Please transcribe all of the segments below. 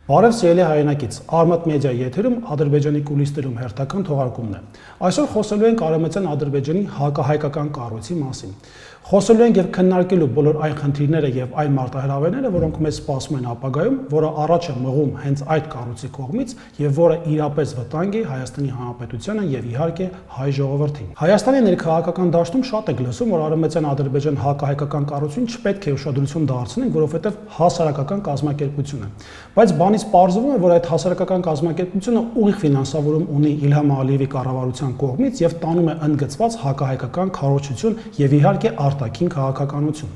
Բարև սիրելի հայրենակից, Արմատ մեդիայի եթերում Ադրբեջանի կուլիսներում հերթական թողարկումն է։ Այսօր խոսելու ենք Արևմտյան Ադրբեջանի հակահայկական կառույցի մասին։ Խոսելու ենք եւ քննարկելու բոլոր այն խնդիրները եւ այն մարտահրավերները, որոնք մեզ սպասում են ապագայում, որը առաջ է մղում հենց այդ կառույցի կողմից եւ որը իրապես վտանգ է Հայաստանի Հանրապետությանը եւ իհարկե հայ ժողովրդին։ Հայաստանի ներքաղաքական դաշտում շատ է լսում, որ Արևմտյան Ադրբեջան հակահայկական կառույցին չպետք է ուշադրություն դարձնենք, որովհետեւ հասարակական կազմակերպություն է։ Բայց բանից պարզվում է, որ այդ հասարակական կազմակերպությունը ուղիղ ֆինանսավորում ունի Իլհամ Ալիևի կառավարության կողմից եւ տանում է ընդգծված հակահայկական քարոզչություն եւ իհարկե արտաքին քաղաքականություն։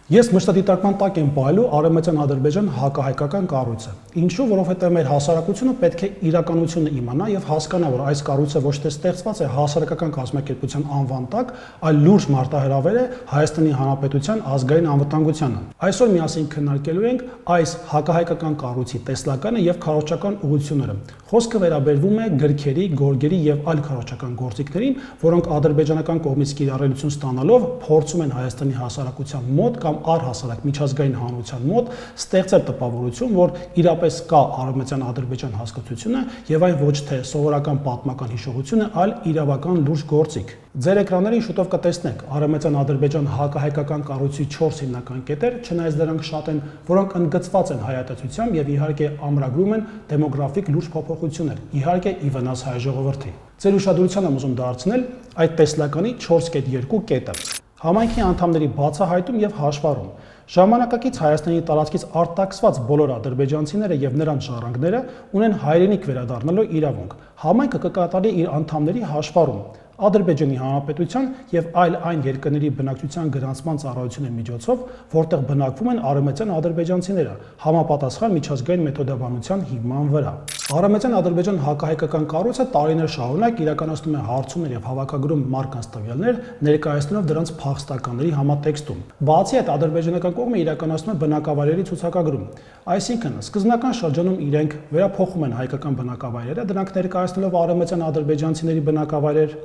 Ես մշտադիտարկման տակ եմ պահելու Արևմտյան Ադրբեջան հակահայկական կառույցը։ Ինչու՞, որովհետև մեր հասարակությունը պետք է իրականությունը իմանա եւ հասկանա, որ այս կառույցը ոչ թե ստեղծված է հասարակական կազմակերպության անվան տակ, այլ լուրջ մարտահրավեր է Հայաստանի Հանրապետության ազգային անվտանգությանը։ Այսօր միասին քննարկելու ենք այս հակահայկական կառույցի տեսլականը եւ քարոզչական ուղղությունները։ Խոսքը վերաբերվում է գրքերի, գորգերի եւ այլ քարոզչական գործիքներին, որոնք ադրբեջանական կողմից կիրառելություն ստանալով փորձում են Հայաստանի հասարակության մոտ կամ առհասարակ միջազգային հանրության մոտ ստեղծել տպավորություն, որ իրապես կա Արևմտյան Ադրբեջան հասկացությունը եւ այն ոչ թե սովորական պատմական հիշողություն է, այլ իրավական լուրջ գործիք։ Ձեր էկրաններին շուտով կտեսնեք Արևմտյան Ադրբեջան հակահայկական կառույցի 4 հիմնական կետեր, չնայած դրանք շատ են, որոնք ընդգծված են հայատացությամբ եւ իհարկե ամրագրում են դեմոգրաֆիկ լուրջ փոփոխություններ, իհարկե ի վնաս հայ ժողովրդի։ Ձեր ուշադրության եմ ուզում դարձնել այդ տեսլականի 4.2 կետը։ Համայնքի անդամների բացահայտում եւ հաշվառում։ Ժամանակակից Հայաստանի տարածքից արտաքսված բոլոր ադրբեջանցիները եւ նրանց ժառանգները ունեն հայրենիք վերադառնալու իրավունք։ Համայնքը կկատարի իր անդամների հաշվառում Ադրբեջանի Հանրապետության եւ այլ այն երկրների բնակչության գրանցման ծառայությունների միջոցով, որտեղ բնակվում են արևմտյան ադրբեջանցիները, համապատասխան միջազգային մեթոդաբանության հիման վրա։ Արևմտյան Ադրբեջան հակահայկական կառույցը տարիներ շարունակ իրականացնում է հարցումներ եւ հավաքագրում մարկանց տվյալներ, ներկայացնելով դրանց փախստականների համատեքստում։ Բացի այդ, ադրբեջանական կողմը իրականացնում է բնակավայրերի ցուցակագրում, այսինքն սկզբնական շրջանում իրենք վերափոխում են հայկական բնակավայրերը, դրանք ներկայացնելով արևմտյան ադրբեջանցիների բնակավայրեր։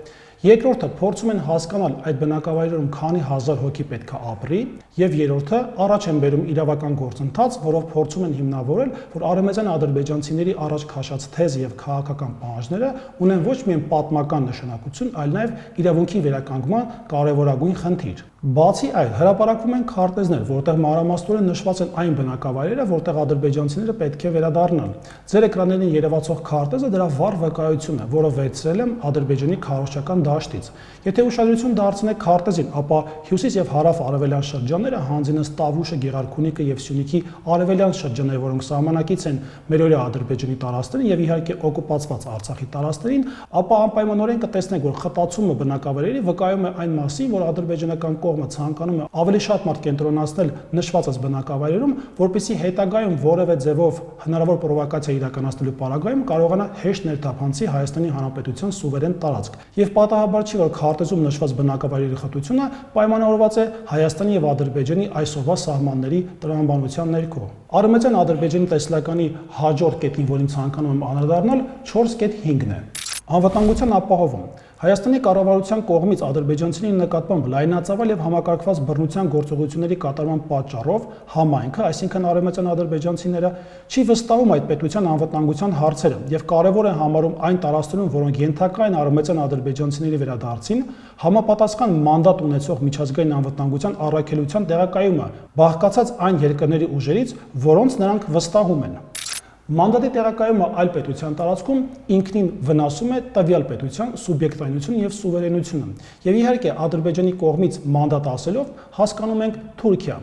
Երկրորդը փորձում են հասկանալ այդ բնակավայրերում քանի հազար հոգի պետք է ապրի, եւ երրորդը առաջ են բերում իրավական գործընթաց, որով փորձում են հիմնավորել, որ արևմտյան ադրբեջանցիների առաջ քաշած թեզ եւ քաղաքական պահանջները ունեն ոչ միայն պատմական նշանակություն, այլ նաեւ իրավունքի վերականգնման կարևորագույն խնդիր։ Բացի այդ, հրապարակվում են քարտեզներ, որտեղ մանրամասնորեն նշված են այն բնակավայրերը, որտեղ ադրբեջանցիները պետք է վերադառնան։ Ձեր էկրաններին երևացող քարտեզը դրա վառ վկայությունն է, որը վերցրել եմ Ադրբեջանի քարոզչական դաշտից։ Եթե ուշադրություն դարձնեք քարտեզին, ապա հյուսիս եւ հարավ-արևելյան շրջանները, հանձինս Տավուշը, Գեղարքունիքը եւ Սյունիքի արևելյան շրջանները, որոնք սահմանակից են մերօրյա Ադրբեջանի տարածքներին եւ իհարկե օկուպացված Արցախի տարածքներին, ապա անպայմանորեն կտեսնեք, որ խտացումը բնակավայրերի վկայում է այն մասին, որ ադրբեջանական կողմը ցանկանում է ավելի շատ մարդ կենտրոնացնել նշվածած բնակավայրերում, որպեսզի հետագայում որևէ ձևով հնարավոր պրովոկացիա իրականացնելու պարագայում կարողանա հեշտ ներթափանցի Հայաստանի Հանրապետության սուվերեն տարածք։ Եվ պատահաբար չի, որ քարտեզում նշված բնակավայրերի խտությունը պայմանավորված է Հայաստանի եւ Ադրբեջանի այսօրվա սահմանների տրամաբանության ներքո։ Արևմտյան Ադրբեջանի տեսլականի հաջորդ կետին, որին ցանկանում եմ անդրադառնալ, 4.5-ն է։ Անվտանգության ապահովում։ Հայաստանի կառավարության կողմից ադրբեջանցիների նկատմամբ լայնածավալ եւ համակարգված բռնության գործողությունների կատարման պատճառով համայնքը, այսինքն արևմտյան ադրբեջանցիները, չի վստահում այդ պետության անվտանգության հարցերը եւ կարեւոր է համարում այն տարածքներում, որոնք ենթակա են արևմտյան ադրբեջանցիների վերադարձին, համապատասխան մանդատ ունեցող միջազգային անվտանգության առաքելության տեղակայումը, բաղկացած այն երկրների ուժերից, որոնց նրանք վստահում են։ Մանդատի տեղակայումը այլ պետության տարածքում ինքնին վնասում է տվյալ պետության սուբյեկտայնությունը եւ սուվերենությունը։ Եվ իհարկե Ադրբեջանի կողմից մանդատ ասելով հասկանում ենք Թուրքիա։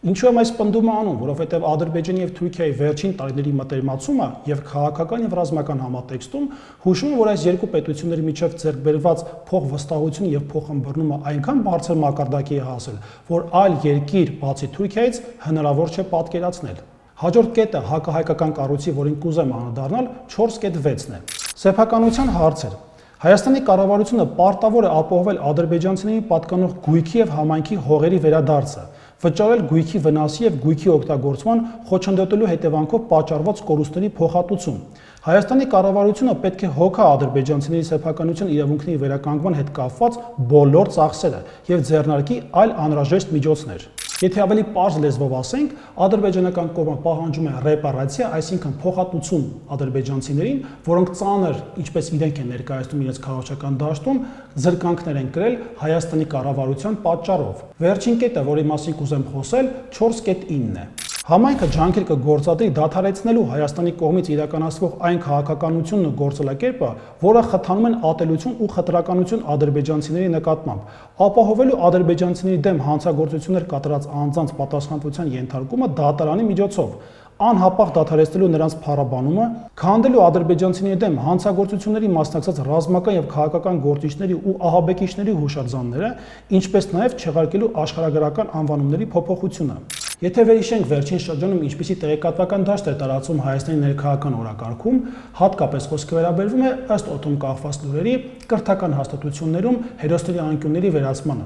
Ինչու եմ այս պնդումը անում, որովհետեւ Ադրբեջանի եւ Թուրքիայի վերջին տարիների մտերմացումը եւ քաղաքական եւ ռազմական համատեքստում հուշում է, որ այս երկու պետությունների միջև ձեռք բերված փոխվստահությունը եւ փոխըմբռնումը այնքան բարձր մակարդակի է հասել, որ այլ երկիր բացի Թուրքիայից հնարավոր չէ պատկերացնել։ Հաջորդ կետը հակահայկական կառույցի, որին կուզեմ անդրադառնալ, 4.6-ն է։ Սեփականության հարցեր։ Հայաստանի կառավարությունը պարտավոր է ապահովել ադրբեջանցիների պատկանող գույքի եւ համայնքի հողերի վերադարձը, վճարել գույքի վնասի եւ գույքի օգտագործման խոչընդոտելու հետևանքով պատճառված կորուստների փոխհատուցում։ Հայաստանի կառավարությունը պետք է հոգա ադրբեջանցիների սեփականության իրավունքների վերականգնման հետ կապված բոլոր ծախսերը եւ ձեռնարկի այլ անհրաժեշտ միջոցներ։ Եթե ավելի պարզ լեզվով ասենք, ադրբեջանական կողմը պահանջում է ռեպարացիա, այսինքն փոխհատուցում ադրբեջանցիներին, որոնք ծանր, ինչպես իրենք են ներկայացնում իրենց քաղաքական դաշտում, զրկանքներ են կրել Հայաստանի կառավարության պատճառով։ Վերջին կետը, որի մասին կուզեմ խոսել, 4.9-ն է։ Համայնքը ջանքեր կգործադրի դադարեցնելու Հայաստանի կողմից իրականացվող այն քաղաքականությունն ու գործելակերպը, որը խթանում են ատելություն ու խտրականություն ադրբեջանցիների նկատմամբ, ապահովելու ադրբեջանցիների դեմ հանցագործություններ կատարած անձանց պատասխանատվության ենթարկումը դատարանի միջոցով, անհապաղ դադարեցնելու նրանց փառաբանումը, քանդելու ադրբեջանցիների դեմ հանցագործությունների մասնակցած ռազմական եւ քաղաքական գործիչների ու ահաբեկիչների հուշարձանները, ինչպես նաեւ չեղարկելու աշխարհագրական անվանումների փոփոխությունը։ Եթե վերհիշենք վերջին շրջանում ինչպիսի տեղեկատվական դաշտ էր տարածում Հայաստանի ներքաղաքական օրակարգում, հատկապես խոսքը վերաբերվում է ըստ օդում կախված լուրերի կրթական հաստատություններում հերոսների անկյունների վերացմանը։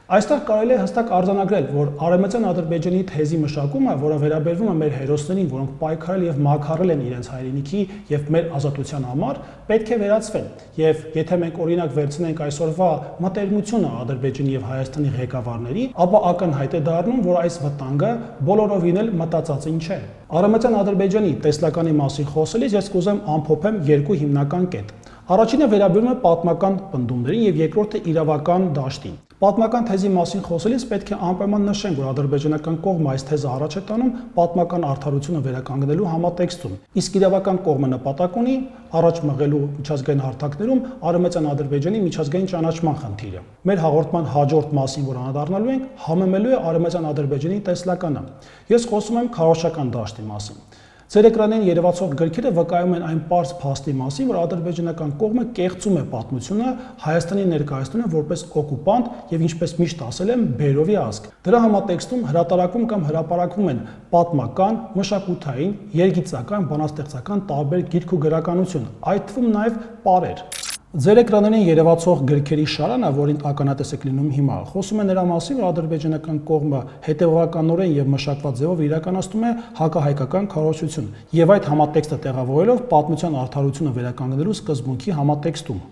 Այստեղ կարելի է հստակ արձանագրել, որ Արևմտյան Ադրբեջանի թեզի մշակումը, որը վերաբերվում է մեր հերոսներին, որոնք պայքարել եւ մաքարել են իրենց հայրենիքի եւ մեր ազատության համար, պետք է վերացվեն։ Եվ եթե մենք օրինակ վերցնենք այսօրվա մտերմությունը Ադրբեջանի եւ Հայաստանի ղեկավարների, ապա ակնհայտ է դառնում, որ այս վտանգը բոլորովին էլ մտածածին չէ։ Արևմտյան Ադրբեջանի տեսլականի մասին խոսելիս ես կուզեմ ամփոփեմ երկու հիմնական կետ։ Առաջինը վերաբերում է պատմական պնդումներին եւ երկրորդը իրավական դաշտին։ Պատմական թեզի մասին խոսելիս պետք է անպայման նշենք, որ ադրբեջանական կողմը այս թեզը առաջ է տանում պատմական արդարությունը վերականգնելու համատեքստում, իսկ իրավական կողմը նպատակ ունի առաջ մղելու միջազգային հարթակներում Արևմտյան Ադրբեջանի միջազգային ճանաչման խնդիրը։ Մեր հաղորդման հաջորդ մասին, որ անդրադառնալու ենք, համեմելու է Արևմտյան Ադրբեջանի տեսլականը։ Ես խոսում եմ քարոզչական դաշտի մասին։ Ձեր էկրանին երևացող գրքերը վկայում են այն պարզ փաստի մասին, որ ադրբեջանական կողմը կեղծում է պատմությունը, Հայաստանի ներկայացնում է որպես օկուպանտ եւ ինչպես միշտ ասել եմ, բերովի ազգ։ Դրա համատեքստում հրատարակում կամ հրապարակվում են պատմական, մշակութային, երգիծական, բանաստեղծական տարբեր գիրք ու գրականություն, այդ թվում նաեւ պարեր։ Ձեր էկրաններին երևացող գրքերի շարանը, որին ականատես եք լինում հիմա, խոսում է նրա մասին, որ ադրբեջանական կողմը հետևողականորեն եւ մշակված ձևով իրականացնում է հակահայկական քարոզություն եւ այդ համատեքստը տեղավորելով պատմության արդարությունը վերականգնելու սկզբունքի համատեքստում։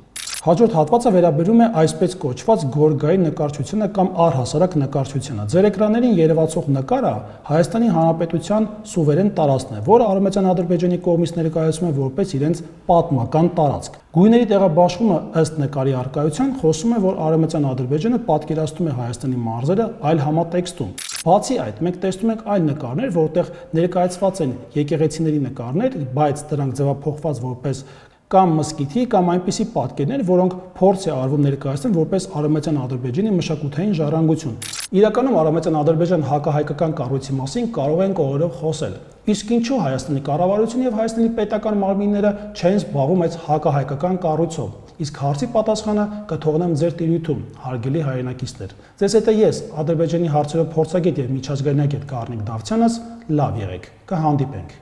Հաջորդ հատվածը վերաբերում է այսպես կոչված գորգային նկարչությունը կամ առհասարակ նկարչությունը։ Ձեր էկրաններին երևացող նկարը Հայաստանի Հանրապետության սուվերեն տարածքն է, որը Արևմտյան Ադրբեջանի կողմից ներկայացվում է որպես իրենց պատմական տարածք։ Գույների տեղաբաշխումը ըստ նկարի առկայության խոսում է, որ Արևմտյան Ադրբեջանը պատկերացնում է Հայաստանի մարզերը այլ համատեքստում։ Բացի այդ, մենք տեսնում ենք այլ նկարներ, որտեղ ներկայացված են եկեղեցիների նկարներ, բայց դրանք ձևափոխված որպես կամ մզկիթի կամ այնպիսի պատկերներ, որոնք փորձ է արվում ներկայացնել որպես Արևմտյան Ադրբեջանի մշակութային ժառանգություն։ Իրականում Արևմտյան Ադրբեջան հակահայկական կառույցի մասին կարող են կողերով խոսել։ Իսկ ինչու Հայաստանի կառավարությունը եւ Հայաստանի պետական մարմինները չեն զբաղվում այս հակահայկական կառույցով։ Իսկ հարցի պատասխանը կթողնեմ ձեր տիրույթում, հարգելի հայրենակիցներ։ Ձեզ հետ է ես, Ադրբեջանի հարցերով փորձագետ եւ միջազգայնագետ Գառնիկ Դավթյանս, լավ եղեք, կհանդիպենք։